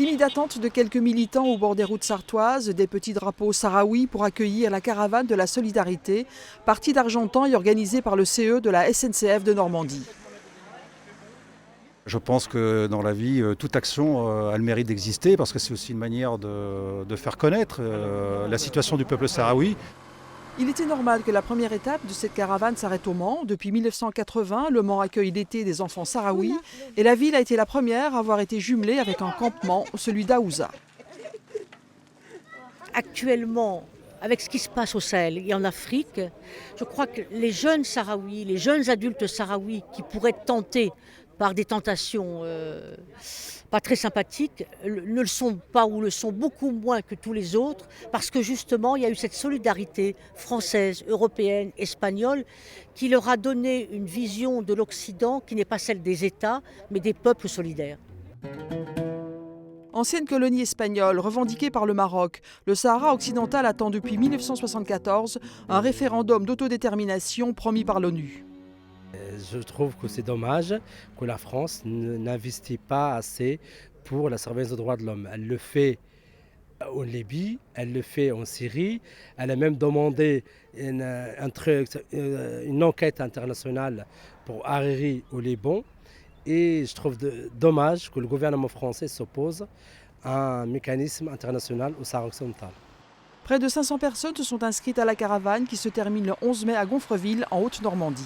Timide attente de quelques militants au bord des routes sartoises, des petits drapeaux sahraouis pour accueillir la caravane de la solidarité, partie d'Argentan et organisée par le CE de la SNCF de Normandie. Je pense que dans la vie, toute action a le mérite d'exister parce que c'est aussi une manière de faire connaître la situation du peuple sahraoui. Il était normal que la première étape de cette caravane s'arrête au Mans. Depuis 1980, le Mans accueille l'été des enfants sahraouis et la ville a été la première à avoir été jumelée avec un campement, celui d'Aouza. Actuellement, avec ce qui se passe au Sahel et en Afrique, je crois que les jeunes Sahraouis, les jeunes adultes Sahraouis qui pourraient être tentés par des tentations pas très sympathiques, ne le sont pas ou le sont beaucoup moins que tous les autres, parce que justement, il y a eu cette solidarité française, européenne, espagnole, qui leur a donné une vision de l'Occident qui n'est pas celle des États, mais des peuples solidaires. Ancienne colonie espagnole revendiquée par le Maroc, le Sahara occidental attend depuis 1974 un référendum d'autodétermination promis par l'ONU. Je trouve que c'est dommage que la France n'investit pas assez pour la surveillance des droits de l'homme. Elle le fait en Libye, elle le fait en Syrie, elle a même demandé une enquête internationale pour Hariri au Liban. Et je trouve dommage que le gouvernement français s'oppose à un mécanisme international au Sahara occidental. Près de 500 personnes se sont inscrites à la caravane qui se termine le 11 mai à Gonfreville, en Haute-Normandie.